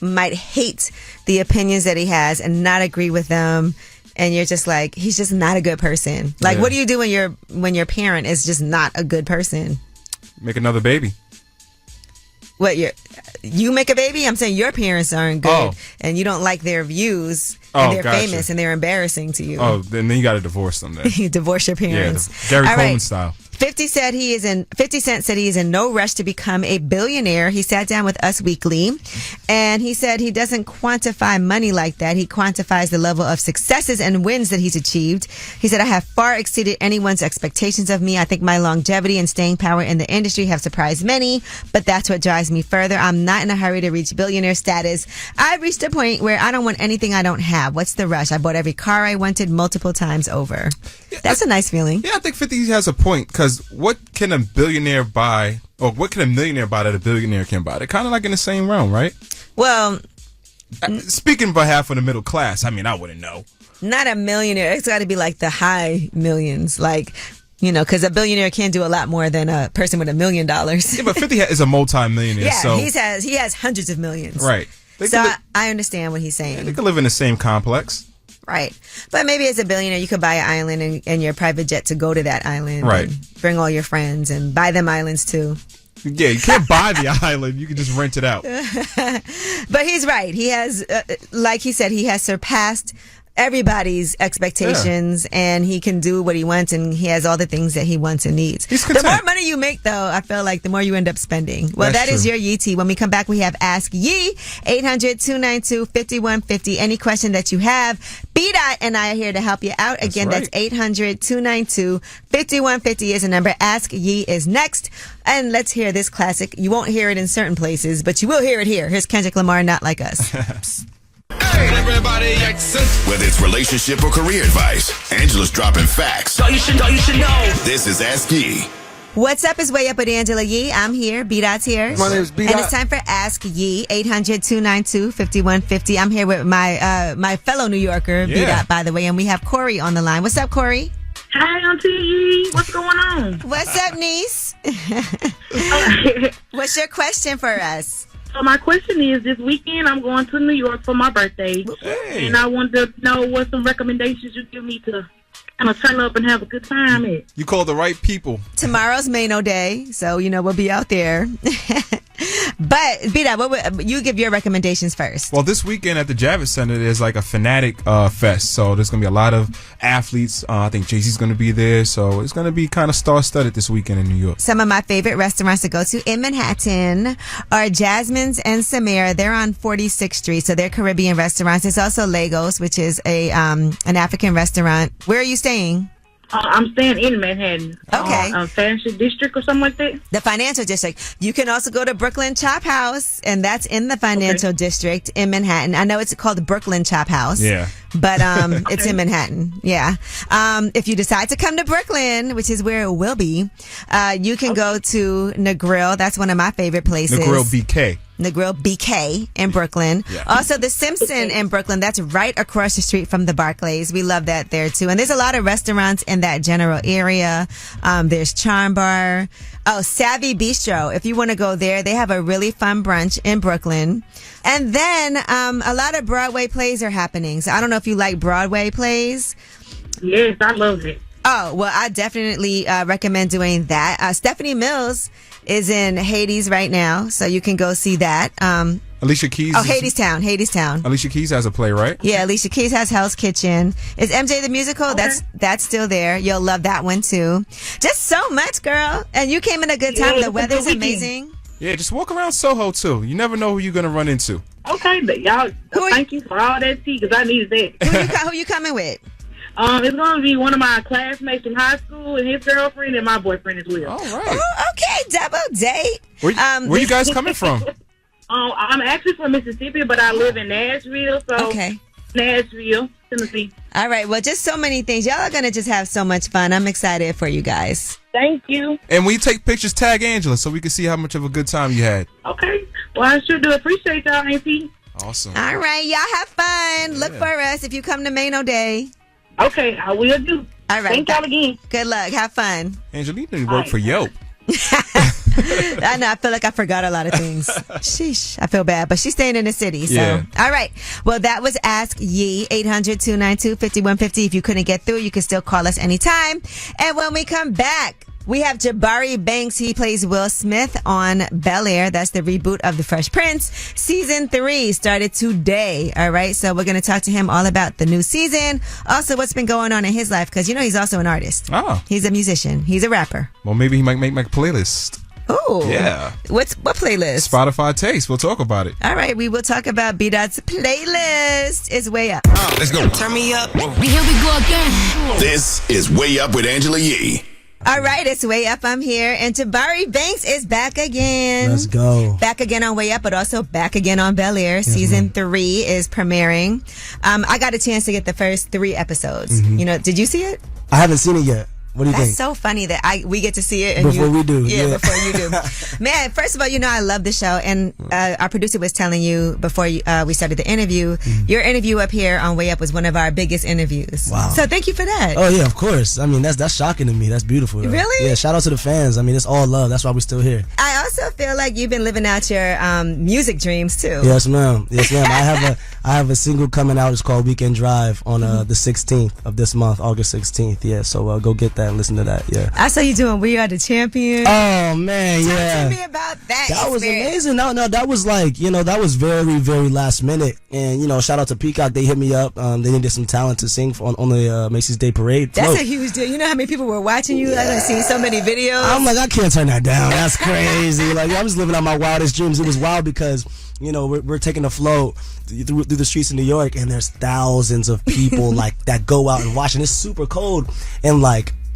Speaker 2: might hate the opinions that he has and not agree with them. And you're just like, he's just not a good person. Like, what do you do when your parent is just not a good person?
Speaker 3: Make another baby.
Speaker 2: What, you make a baby? I'm saying your parents aren't good, and you don't like their views, and they're famous, and they're embarrassing to you.
Speaker 3: Oh, then you got to divorce them then.
Speaker 2: You divorce your parents.
Speaker 3: Yeah, Gary Coleman style.
Speaker 2: 50 Cent said he is in no rush to become a billionaire. He sat down with Us Weekly, and he said he doesn't quantify money like that. He quantifies the level of successes and wins that he's achieved. He said, I have far exceeded anyone's expectations of me. I think my longevity and staying power in the industry have surprised many, but that's what drives me further. I'm not in a hurry to reach billionaire status. I've reached a point where I don't want anything I don't have. What's the rush? I bought every car I wanted multiple times over. That's a nice feeling.
Speaker 3: Yeah, I think 50 has a point, because what can a billionaire buy, or what can a millionaire buy that a billionaire can buy? They're kind of like in the same realm, right?
Speaker 2: Well,
Speaker 3: speaking on behalf of the middle class, I mean, I wouldn't know.
Speaker 2: Not a millionaire. It's got to be like the high millions, like, because a billionaire can do a lot more than a person with $1 million.
Speaker 3: Yeah, but 50 is a multi-millionaire.
Speaker 2: Yeah,
Speaker 3: so
Speaker 2: he has hundreds of millions.
Speaker 3: Right.
Speaker 2: So I understand what he's saying.
Speaker 3: Yeah, they could live in the same complex.
Speaker 2: Right. But maybe as a billionaire, you could buy an island and your private jet to go to that island.
Speaker 3: Right.
Speaker 2: And bring all your friends and buy them islands too.
Speaker 3: Yeah, you can't buy the island. You can just rent it out.
Speaker 2: But he's right. He has, like he said, he has surpassed everybody's expectations, and he can do what he wants, and he has all the things that he wants and needs. The more money you make, though, I feel like the more you end up spending. Well, that is your Yee Tea. When we come back, we have Ask Yee, 800-292-5150. Any question that you have, B-Dot and I are here to help you out. Again, that's 800-292-5150 is the number. Ask Yee is next. And let's hear this classic. You won't hear it in certain places, but you will hear it here. Here's Kendrick Lamar, Not Like Us.
Speaker 4: Hey, everybody, whether it's relationship or career advice, Angela's dropping facts. You should know. This is Ask Yee.
Speaker 2: What's up is Way Up with Angela Yee. I'm here. B-Dot's here.
Speaker 15: My name is B-Dot.
Speaker 2: And it's time for Ask Yee, 800-292-5150. I'm here with my fellow New Yorker, B-Dot, by the way, and we have Corey on the line. What's up, Corey?
Speaker 9: Hi, Auntie Yee. What's going on?
Speaker 2: What's up, niece? What's your question for us?
Speaker 9: So my question is, this weekend I'm going to New York for my birthday, and I wanted to know what some recommendations you give me to kind of turn up and have a good time at.
Speaker 3: You called the right people.
Speaker 2: Tomorrow's Mano Day, so we'll be out there. But B-Dot, you give your recommendations first.
Speaker 3: Well, this weekend at the Javits Center, there's like a Fanatic Fest. So there's going to be a lot of athletes. I think Jay-Z's going to be there. So it's going to be kind of star-studded this weekend in New York.
Speaker 2: Some of my favorite restaurants to go to in Manhattan are Jasmine's and Samara. They're on 46th Street. So they're Caribbean restaurants. There's also Lagos, which is an African restaurant. Where are you staying?
Speaker 15: I'm staying in Manhattan.
Speaker 2: Okay.
Speaker 15: Financial District or something like that?
Speaker 2: The Financial District. You can also go to Brooklyn Chop House, and that's in the Financial District in Manhattan. I know it's called Brooklyn Chop House.
Speaker 3: Yeah.
Speaker 2: But it's in Manhattan. Yeah. If you decide to come to Brooklyn, which is where it will be, you can go to Negril. That's one of my favorite places.
Speaker 3: Negril BK.
Speaker 2: Negril BK in Brooklyn. Yeah. Also, the Simpson in Brooklyn. That's right across the street from the Barclays. We love that there too. And there's a lot of restaurants in that general area. There's Charm Bar. Oh, Savvy Bistro. If you want to go there, they have a really fun brunch in Brooklyn. And then a lot of Broadway plays are happening. So I don't know if you like Broadway plays.
Speaker 15: Yes, I love it.
Speaker 2: Oh, well, I definitely recommend doing that. Stephanie Mills is in Hades right now, so you can go see that.
Speaker 3: Alicia Keys.
Speaker 2: Oh, Hadestown.
Speaker 3: Alicia Keys has a play, right?
Speaker 2: Yeah, Alicia Keys has Hell's Kitchen. Is MJ the Musical?
Speaker 15: Okay.
Speaker 2: That's still there. You'll love that one too. Just so much, girl. And you came in a good time.
Speaker 15: Yeah,
Speaker 2: the weather's amazing.
Speaker 3: Yeah, just walk around Soho too. You never know who you're gonna run into.
Speaker 15: Okay, but y'all, thank you for all that tea because I needed that.
Speaker 2: Who you coming with?
Speaker 15: It's going to be one of my classmates from high school and his girlfriend and my boyfriend as well.
Speaker 3: All right.
Speaker 2: Oh, okay, double date.
Speaker 3: Where you guys coming from?
Speaker 15: I'm actually from Mississippi, but I live in Nashville. So Nashville, Tennessee.
Speaker 2: All right. Well, just so many things. Y'all are going to just have so much fun. I'm excited for you guys.
Speaker 15: Thank you.
Speaker 3: And when you take pictures, tag Angela so we can see how much of a good time you had.
Speaker 15: Okay. Well, I sure do appreciate y'all, Auntie.
Speaker 3: Awesome.
Speaker 2: All right. Y'all have fun. Yeah. Look for us if you come to Mano Day.
Speaker 15: Okay, I will do.
Speaker 2: All right.
Speaker 15: Thank y'all again.
Speaker 2: Good luck. Have fun.
Speaker 3: Angela, you didn't work for Yelp.
Speaker 2: I know. I feel like I forgot a lot of things. Sheesh. I feel bad, but she's staying in the city. So,
Speaker 3: yeah.
Speaker 2: All right. Well, that was Ask Yee. 800-292-5150. If you couldn't get through, you can still call us anytime. And when we come back, we have Jabari Banks. He plays Will Smith on Bel-Air. That's the reboot of The Fresh Prince. Season 3 started today. All right. So we're going to talk to him all about the new season. Also, what's been going on in his life. Because, he's also an artist.
Speaker 3: Oh.
Speaker 2: He's a musician. He's a rapper.
Speaker 3: Well, maybe he might make my playlist.
Speaker 2: Oh.
Speaker 3: Yeah.
Speaker 2: What playlist?
Speaker 3: Spotify Taste. We'll talk about it.
Speaker 2: All right. We will talk about B-Dot's playlist. It's Way Up.
Speaker 4: Let's go.
Speaker 11: Turn me up. Here we go again.
Speaker 4: This is Way Up with Angela Yee.
Speaker 2: All right, it's Way Up. I'm here. And Jabari Banks is back again.
Speaker 16: Let's go.
Speaker 2: Back again on Way Up, but also back again on Bel-Air. Yes, Season 3 is premiering. I got a chance to get the first 3 episodes. Mm-hmm. Did you see it?
Speaker 16: I haven't seen it yet. What do you think?
Speaker 2: That's so funny that we get to see it. And
Speaker 16: before we do.
Speaker 2: Yeah, before you do. Man, first of all, I love the show. And our producer was telling you before we started the interview, your interview up here on Way Up was one of our biggest interviews.
Speaker 16: Wow.
Speaker 2: So thank you for that.
Speaker 16: Oh, yeah, of course. I mean, that's shocking to me. That's beautiful. Though.
Speaker 2: Really?
Speaker 16: Yeah, shout out to the fans. I mean, it's all love. That's why we're still here.
Speaker 2: I also feel like you've been living out your music dreams, too.
Speaker 16: Yes, ma'am. Yes, ma'am. I have a single coming out. It's called Weekend Drive on the 16th of this month, August 16th. Yeah, so go get that and listen to that. Yeah.
Speaker 2: I saw you doing We Are the Champion.
Speaker 16: Oh, man, yeah.
Speaker 2: Talk to me about that.
Speaker 16: That was amazing. No, that was that was very, very last minute. And, shout out to Peacock. They hit me up. They needed some talent to sing on the Macy's Day Parade.
Speaker 2: That's a huge deal. You know how many people were watching you? I've seen so many videos.
Speaker 16: I'm like, I can't turn that down. That's crazy. I was living out my wildest dreams. It was wild because, we're taking a float through the streets of New York, and there's thousands of people that go out and watch, and it's super cold. And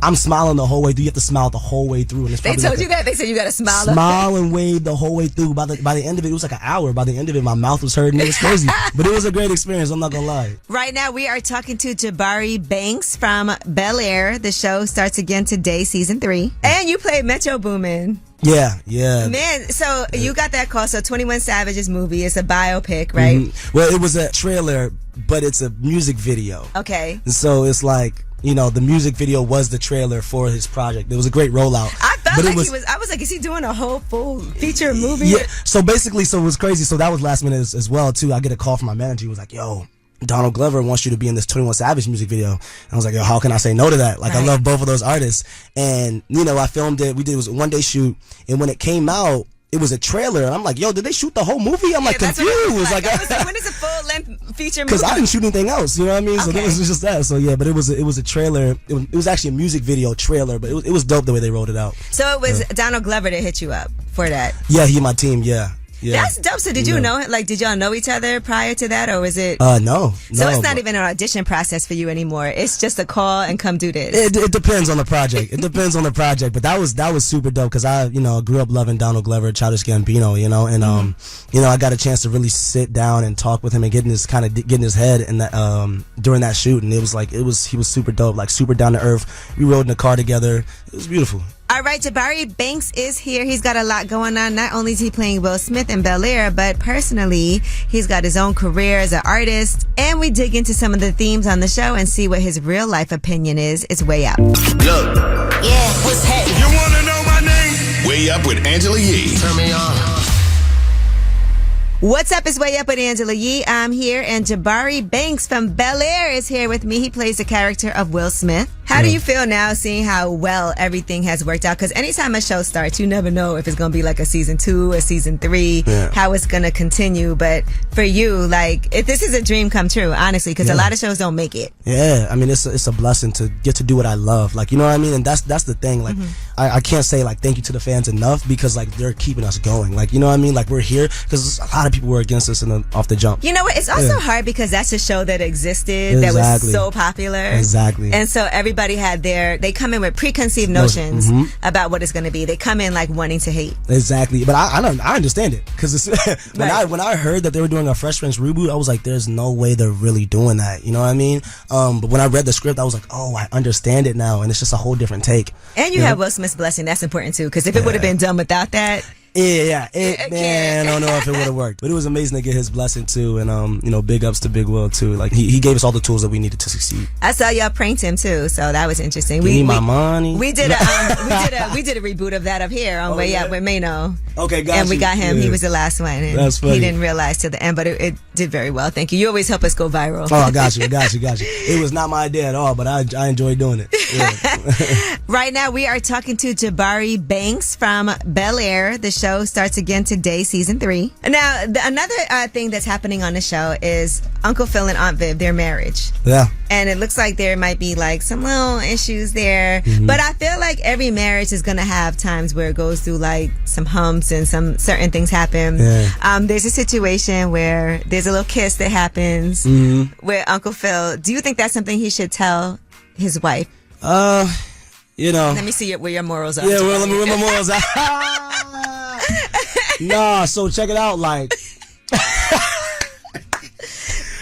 Speaker 16: I'm smiling the whole way through. You have to smile the whole way through. And
Speaker 2: they told you that? They said you got to smile.
Speaker 16: Smile and wave the whole way through. By the end of it, it was like an hour. By the end of it, my mouth was hurting. It was crazy. But it was a great experience. I'm not going to lie.
Speaker 2: Right now, we are talking to Jabari Banks from Bel-Air. The show starts again today, Season 3. And you played Metro Boomin.
Speaker 16: Yeah.
Speaker 2: Man, so you got that call. So 21 Savage's movie is a biopic, right?
Speaker 16: Mm-hmm. Well, it was a trailer, but it's a music video.
Speaker 2: Okay.
Speaker 16: And so it's the music video was the trailer for his project. It was a great rollout.
Speaker 2: I felt like I was like, is he doing a whole full feature movie?
Speaker 16: Yeah. So basically, it was crazy. So that was last minute as well, too. I get a call from my manager. He was like, yo, Donald Glover wants you to be in this 21 Savage music video. And I was like, yo, how can I say no to that? Right. I love both of those artists. And, I filmed it. It was a one-day shoot. And when it came out, it was a trailer, and I'm like, yo, did they shoot the whole movie? I'm like confused.
Speaker 2: I was like, when is a full length feature movie?
Speaker 16: Because I didn't shoot anything else, you know what I mean? So
Speaker 2: Okay.
Speaker 16: it was just that. So yeah, but it was a trailer. It was actually a music video trailer, but it was dope the way they rolled it out.
Speaker 2: So it was Donald Glover that hit you up for that.
Speaker 16: Yeah, he my team. Yeah.
Speaker 2: That's dope. So did you know him? Like, did y'all know each other prior to that, or was it?
Speaker 16: No.
Speaker 2: So it's not even an audition process for you anymore. It's just a call and come do this.
Speaker 16: It depends on the project. It depends on the project, but that was super dope because I grew up loving Donald Glover, Childish Gambino, and I got a chance to really sit down and talk with him and get in his head and that during that shoot, and he was super dope, like super down to earth. We rode in the car together. It was beautiful.
Speaker 2: All right, Jabari Banks is here. He's got a lot going on. Not only is he playing Will Smith in Bel-Air, but personally, he's got his own career as an artist. And we dig into some of the themes on the show and see what his real life opinion is. It's Way Up.
Speaker 4: Look.
Speaker 11: Yeah, what's happening?
Speaker 1: You want to know my name?
Speaker 4: Way Up with Angela Yee.
Speaker 11: Turn me on.
Speaker 2: What's up? It's Way Up with Angela Yee. I'm here, and Jabari Banks from Bel-Air is here with me. He plays the character of Will Smith. How do you feel now seeing how well everything has worked out? Because anytime a show starts, you never know if it's going to be like a season 2 or season 3, how it's going to continue. But for you, like, if this is a dream come true, honestly, because a lot of shows don't make it.
Speaker 16: Yeah, I mean, it's a blessing to get to do what I love. Like, you know what I mean? And that's the thing. Like, I can't say, like, thank you to the fans enough because, like, they're keeping us going. Like, you know what I mean? Like, we're here because a lot of people were against us off the jump.
Speaker 2: You know what? It's also hard because that's a show that existed, that was so popular.
Speaker 16: Exactly.
Speaker 2: And so everybody had they come in with preconceived notions about what it's going to be. They come in like wanting to hate.
Speaker 16: Exactly. But I understand it because when I heard that they were doing a Fresh Prince reboot, I was like, there's no way they're really doing that. You know what I mean? But when I read the script, I was like, oh, I understand it now. And it's just a whole different take.
Speaker 2: And you have Will Smith's blessing. That's important too. Because if it would have been done without that.
Speaker 16: Man, I don't know if it would have worked. But it was amazing to get his blessing too, and big ups to Big Will too. Like he gave us all the tools that we needed to succeed.
Speaker 2: I saw y'all pranked him too, so that was interesting.
Speaker 16: Give me my money.
Speaker 2: We did a reboot of that up here on Way Up with Mano.
Speaker 16: Okay, got
Speaker 2: And we
Speaker 16: you.
Speaker 2: got him. He was the last one. And
Speaker 16: that's funny.
Speaker 2: He didn't realize till the end, but it did very well. Thank you. You always help us go viral.
Speaker 16: Oh, I got you. It was not my idea at all, but I enjoyed doing it. Yeah.
Speaker 2: Right now, we are talking to Jabari Banks from Bel-Air. The show starts again today, season 3. Now, another thing that's happening on the show is Uncle Phil and Aunt Viv, their marriage.
Speaker 16: Yeah.
Speaker 2: And it looks like there might be like some little issues there. But I feel like every marriage is going to have times where it goes through like some humps and some certain things happen.
Speaker 16: Yeah.
Speaker 2: There's a situation where there's a little kiss that happens with Uncle Phil. Do you think that's something he should tell his wife? Let me see where your morals are.
Speaker 16: Yeah, where my morals are. Nah, so check it out, like.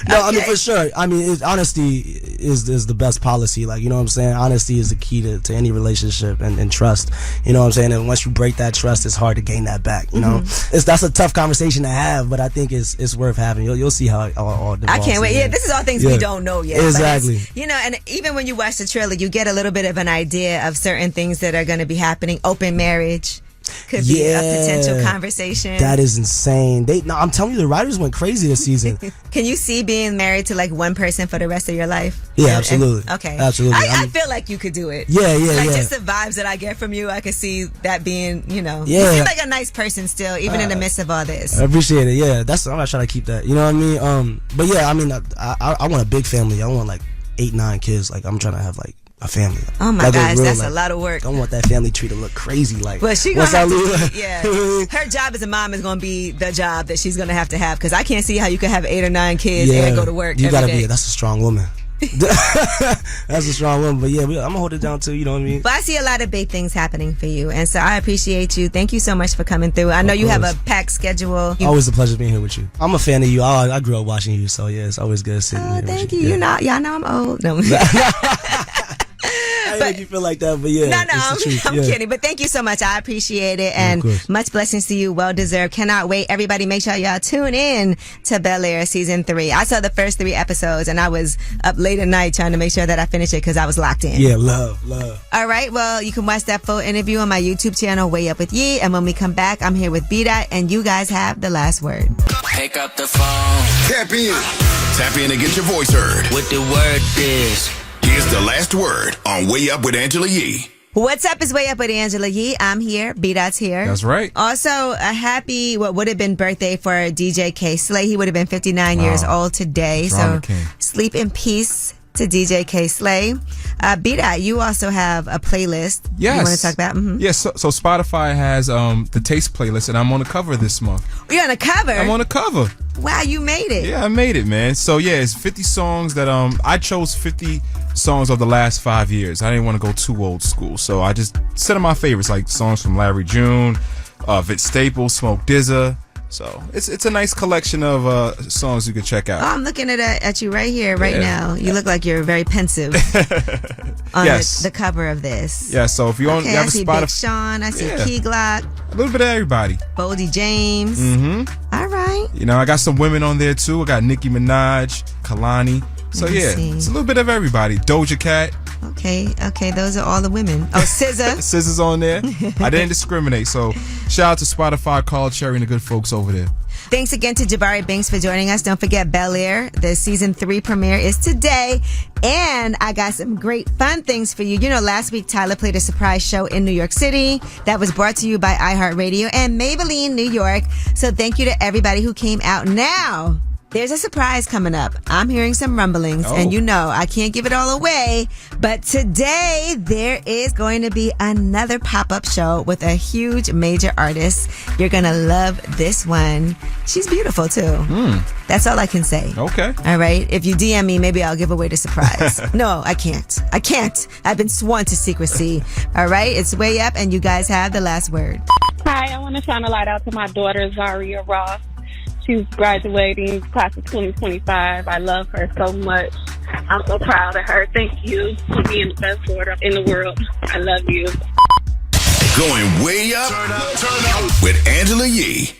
Speaker 16: No, I mean, for sure. I mean, honesty is the best policy. Like, you know what I'm saying? Honesty is the key to any relationship and trust. You know what I'm saying? And once you break that trust, it's hard to gain that back. You know, that's a tough conversation to have, but I think it's worth having. You'll see how it all develops.
Speaker 2: I can't wait. Yeah, this is all things we don't know yet.
Speaker 16: Exactly.
Speaker 2: And even when you watch the trailer, you get a little bit of an idea of certain things that are going to be happening. Open marriage could be a potential conversation.
Speaker 16: That is insane. I'm telling you, the writers went crazy this season.
Speaker 2: Can you see being married to like one person for the rest of your life?
Speaker 16: Yeah, absolutely.
Speaker 2: Okay.
Speaker 16: Absolutely.
Speaker 2: I feel like you could do it.
Speaker 16: Yeah.
Speaker 2: Just the vibes that I get from you, I could see that being, you
Speaker 16: Yeah.
Speaker 2: seem like a nice person still, even in the midst of all this.
Speaker 16: I appreciate it. Yeah, I'm not trying to keep that. You know what I mean? But yeah, I mean, I want a big family. I want like 8-9 kids. Like, I'm trying to have like a family.
Speaker 2: Oh my gosh, that's a lot of work.
Speaker 16: I want that family tree to look crazy. Like,
Speaker 2: well, she gonna have to, her job as a mom is gonna be the job that she's gonna have because I can't see how you can have 8 or 9 kids and go to work.
Speaker 16: You
Speaker 2: gotta
Speaker 16: be. That's a strong woman. That's a strong woman. But yeah, I'm gonna hold it down too. You know what I mean?
Speaker 2: But I see a lot of big things happening for you, and so I appreciate you. Thank you so much for coming through. I know you have a packed schedule.
Speaker 16: Always a pleasure being here with you. I'm a fan of you. I grew up watching you, so yeah, it's always good sitting here.
Speaker 2: Thank you.
Speaker 16: Yeah.
Speaker 2: Y'all know I'm old. No.
Speaker 16: I didn't make you feel like that, but yeah.
Speaker 2: I'm kidding. But thank you so much. I appreciate it. And much blessings to you. Well deserved. Cannot wait. Everybody make sure y'all tune in to Bel-Air season 3. I saw the first 3 episodes and I was up late at night trying to make sure that I finished it because I was locked in.
Speaker 16: Yeah, love.
Speaker 2: All right. Well, you can watch that full interview on my YouTube channel, Way Up with Yee. And when we come back, I'm here with B-Dot and you guys have the last word.
Speaker 11: Pick up the phone.
Speaker 4: Tap in. Tap in and get your voice heard.
Speaker 11: What the word is.
Speaker 4: Here's the last word on Way Up with Angela Yee.
Speaker 2: What's up is Way Up with Angela Yee. I'm here. B-Dot's here.
Speaker 3: That's right.
Speaker 2: Also, a happy, what would have been birthday for DJ K Slay. He would have been 59 years old today.
Speaker 3: Drama
Speaker 2: so
Speaker 3: King.
Speaker 2: sleep in peace to DJ K Slay. B-Dot, you also have a playlist.
Speaker 3: Yes.
Speaker 2: You want to talk about? Mm-hmm.
Speaker 3: Yes. So Spotify has the Taste playlist, and I'm on the cover this month.
Speaker 2: You're on the cover?
Speaker 3: I'm on the cover.
Speaker 2: Wow, you made it.
Speaker 3: Yeah, I made it, man. So yeah, it's 50 songs that I chose 50 songs of the last 5 years. I didn't want to go too old school, so I just set of my favorites, like songs from Larry June, Vince Staples, Smoke DZA. So it's a nice collection of songs you can check out.
Speaker 2: Oh, I'm looking at you right here, right now. You look like you're very pensive on the cover of this.
Speaker 3: Yeah, so if you
Speaker 2: okay,
Speaker 3: you have
Speaker 2: I see
Speaker 3: Spotify,
Speaker 2: Big Sean, I see Key Glock,
Speaker 3: a little bit of everybody.
Speaker 2: Boldy James.
Speaker 3: Mm-hmm.
Speaker 2: All right.
Speaker 3: You know, I got some women on there too. I got Nicki Minaj, Kalani. So yeah, it's a little bit of everybody. Doja Cat.
Speaker 2: Okay, those are all the women. Oh, SZA.
Speaker 3: SZA's on there. I didn't discriminate. So shout out to Spotify, Carl Cherry, and the good folks over there.
Speaker 2: Thanks again to Jabari Banks for joining us. Don't forget Bel Air. The season 3 premiere is today. And I got some great fun things for you. You know, last week Tyler played a surprise show in New York City that was brought to you by iHeartRadio and Maybelline New York. So thank you to everybody who came out. Now, there's a surprise coming up. I'm hearing some rumblings, and you know I can't give it all away. But today, there is going to be another pop-up show with a huge major artist. You're going to love this one. She's beautiful, too. That's all I can say.
Speaker 3: Okay.
Speaker 2: All right? If you DM me, maybe I'll give away the surprise. No, I can't. I've been sworn to secrecy. All right? It's Way Up, and you guys have the last word.
Speaker 17: Hi, I want to shine a light out to my daughter, Zaria Ross. She's graduating class of 2025. I love her so much. I'm so proud of her. Thank you for being the best daughter in the world. I love you.
Speaker 4: Going way up, turn up with Angela Yee.